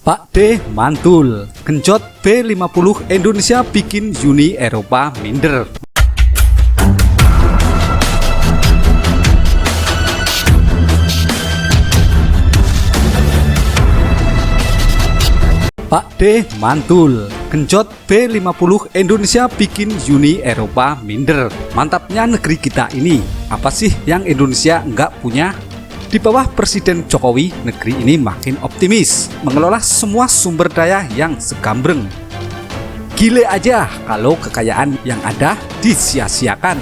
Pak D mantul, genjot B50 Indonesia bikin Uni Eropa minder. Pak D mantul, genjot B50 Indonesia bikin Uni Eropa minder. Mantapnya negeri kita ini, apa sih yang Indonesia nggak punya? Di bawah Presiden Jokowi, negeri ini makin optimis mengelola semua sumber daya yang segambreng. Gile aja kalau kekayaan yang ada disia-siakan.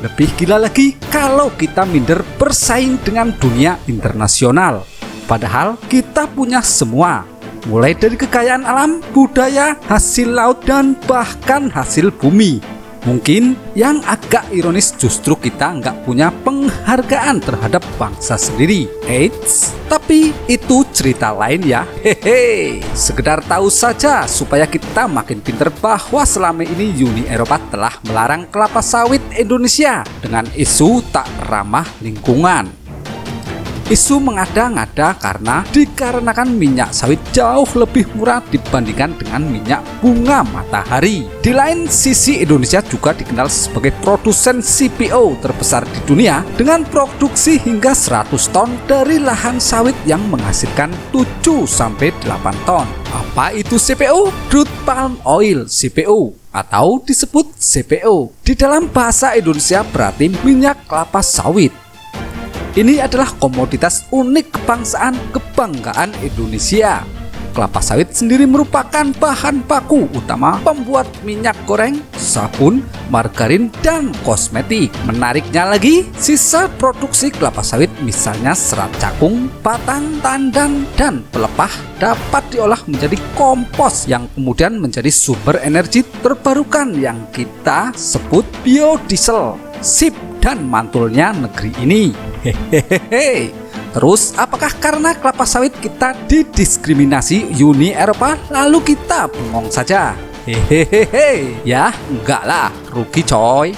Lebih gila lagi kalau kita minder bersaing dengan dunia internasional. Padahal kita punya semua, mulai dari kekayaan alam, budaya, hasil laut, dan bahkan hasil bumi. Mungkin yang agak ironis justru kita nggak punya penghargaan terhadap bangsa sendiri. Eits, tapi itu cerita lain ya. Hehe, sekedar tahu saja supaya kita makin pinter bahwa selama ini Uni Eropa telah melarang kelapa sawit Indonesia dengan isu tak ramah lingkungan. Isu mengada-ngada karena dikarenakan minyak sawit jauh lebih murah dibandingkan dengan minyak bunga matahari. Di lain sisi, Indonesia juga dikenal sebagai produsen CPO terbesar di dunia dengan produksi hingga 100 ton dari lahan sawit yang menghasilkan 7-8 ton. Apa itu CPO? Crude Palm Oil CPO atau disebut CPO. Di dalam bahasa Indonesia berarti minyak kelapa sawit. Ini adalah komoditas unik kebangsaan kebanggaan Indonesia. Kelapa sawit sendiri merupakan bahan baku utama pembuat minyak goreng, sabun, margarin, dan kosmetik. Menariknya lagi, sisa produksi kelapa sawit misalnya serat cakung, batang, tandan, dan pelepah dapat diolah menjadi kompos yang kemudian menjadi sumber energi terbarukan yang kita sebut biodiesel. Sip dan mantulnya negeri ini. Hehehe. Terus apakah karena kelapa sawit kita didiskriminasi Uni Eropa lalu kita bengong saja? Hehehe. Ya enggak lah, rugi coy.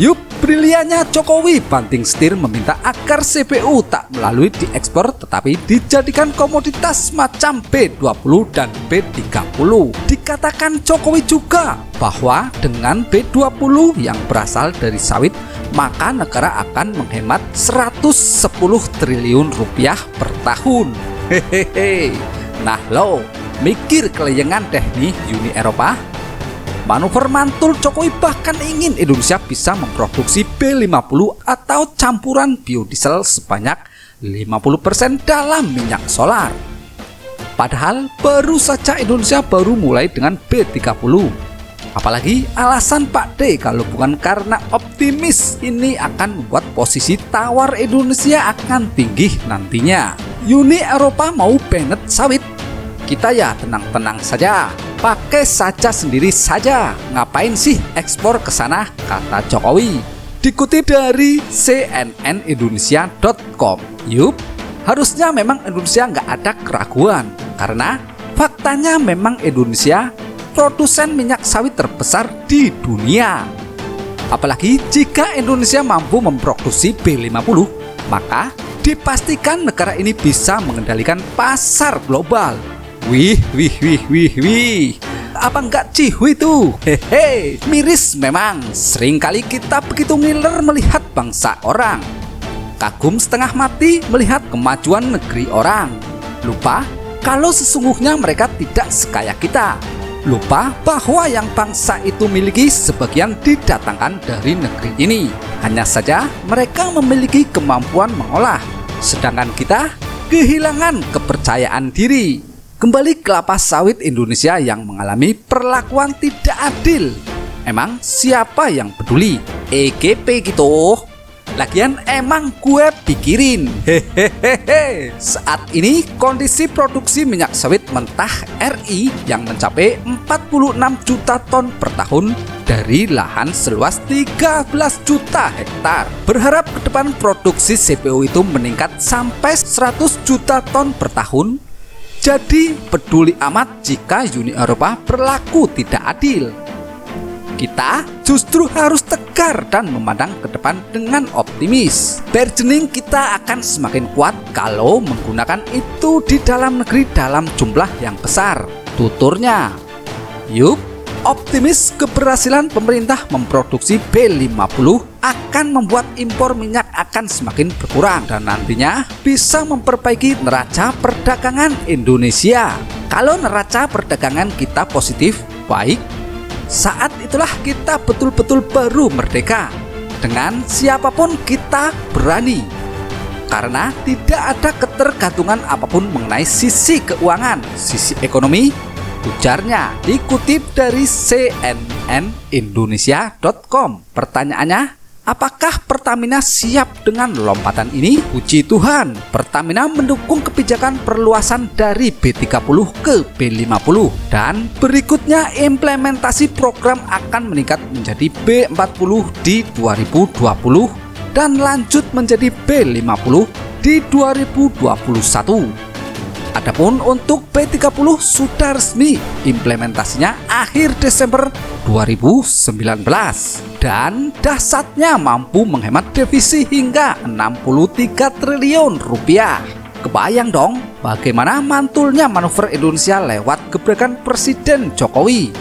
Yup, briliannya Jokowi banting setir meminta agar CPO tak melalui diekspor tetapi dijadikan komoditas macam B20 dan B30. Dikatakan Jokowi juga bahwa dengan B20 yang berasal dari sawit maka negara akan menghemat 110 triliun rupiah per tahun. Hehehe. Nah lo, mikir kelayangan deh nih Uni Eropa. Manuver mantul Jokowi bahkan ingin Indonesia bisa memproduksi B50 atau campuran biodiesel sebanyak 50% dalam minyak solar. Padahal baru saja Indonesia baru mulai dengan B30. Apalagi alasan Pak D kalau bukan karena optimis ini akan membuat posisi tawar Indonesia akan tinggi nantinya. Uni Eropa mau banned sawit. Kita ya tenang-tenang saja, pakai saja sendiri saja. Ngapain sih ekspor ke sana, kata Jokowi. Dikutip dari cnnindonesia.com. Yup, harusnya memang Indonesia nggak ada keraguan karena faktanya memang Indonesia produsen minyak sawit terbesar di dunia. Apalagi jika Indonesia mampu memproduksi B50, maka dipastikan negara ini bisa mengendalikan pasar global. Wih. Apa enggak cihu itu? Hehe, miris memang. Seringkali kita begitu ngiler melihat bangsa orang. Kagum setengah mati melihat kemajuan negeri orang. Lupa kalau sesungguhnya mereka tidak sekaya kita. Lupa bahwa yang bangsa itu miliki sebagian didatangkan dari negeri ini. Hanya saja mereka memiliki kemampuan mengolah, sedangkan kita kehilangan kepercayaan diri. Kembali kelapa sawit Indonesia yang mengalami perlakuan tidak adil. Emang siapa yang peduli? EGP gitu. Lagian emang gue pikirin. Hehehe. Saat ini kondisi produksi minyak sawit mentah RI yang mencapai 46 juta ton per tahun dari lahan seluas 13 juta hektar. Berharap ke depan produksi CPO itu meningkat sampai 100 juta ton per tahun. Jadi peduli amat jika Uni Eropa berlaku tidak adil. Kita justru harus tegas tegar dan memandang ke depan dengan optimis. Bargaining kita akan semakin kuat kalau menggunakan itu di dalam negeri dalam jumlah yang besar, tuturnya. Yup, optimis keberhasilan pemerintah memproduksi B50 akan membuat impor minyak akan semakin berkurang dan nantinya bisa memperbaiki neraca perdagangan Indonesia. Kalau neraca perdagangan kita positif, baik, saat itulah kita betul-betul baru merdeka. Dengan siapapun kita berani. Karena tidak ada ketergantungan apapun mengenai sisi keuangan, sisi ekonomi, ujarnya dikutip dari cnnindonesia.com. Pertanyaannya, apakah Pertamina siap dengan lompatan ini? Puji Tuhan, Pertamina mendukung kebijakan perluasan dari B30 ke B50 dan berikutnya implementasi program akan meningkat menjadi B40 di 2020 dan lanjut menjadi B50 di 2021. Adapun untuk B30 sudah resmi implementasinya akhir Desember 2019 dan dahsyatnya mampu menghemat devisi hingga 63 triliun rupiah. Kebayang dong bagaimana mantulnya manuver Indonesia lewat gebrakan Presiden Jokowi.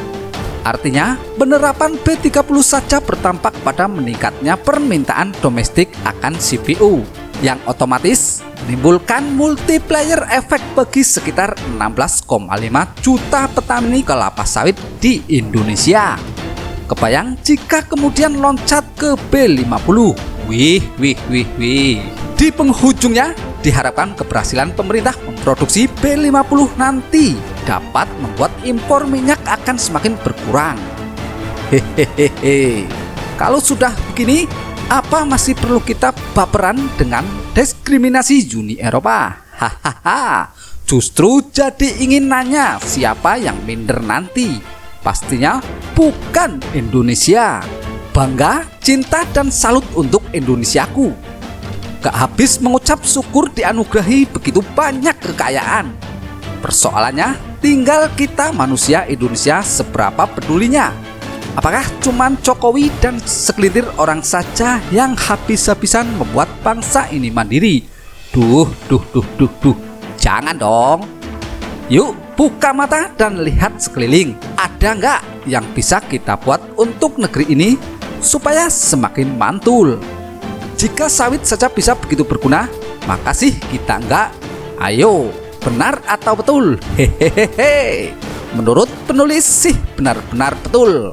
Artinya penerapan B30 saja bertampak pada meningkatnya permintaan domestik akan CPO yang otomatis menimbulkan multiplier efek bagi sekitar 16,5 juta petani kelapa sawit di Indonesia. Kebayang jika kemudian loncat ke B50. Wih. Di penghujungnya diharapkan keberhasilan pemerintah memproduksi B50 nanti dapat membuat impor minyak akan semakin berkurang. Hehehe. Kalau sudah begini, apa masih perlu kita baperan dengan diskriminasi Uni Eropa? Hahaha. Justru jadi ingin nanya siapa yang minder nanti. Pastinya bukan Indonesia. Bangga, cinta, dan salut untuk Indonesiaku. Gak habis mengucap syukur dianugerahi begitu banyak kekayaan. Persoalannya tinggal kita manusia Indonesia seberapa pedulinya. Apakah cuman Jokowi dan segelintir orang saja yang habis-habisan membuat bangsa ini mandiri? Duh. Jangan dong. Yuk buka mata dan lihat sekeliling. Ada nggak yang bisa kita buat untuk negeri ini supaya semakin mantul? Jika sawit saja bisa begitu berguna, maka sih kita enggak. Ayo, benar atau betul? Hehehe. Menurut penulis sih benar-benar betul.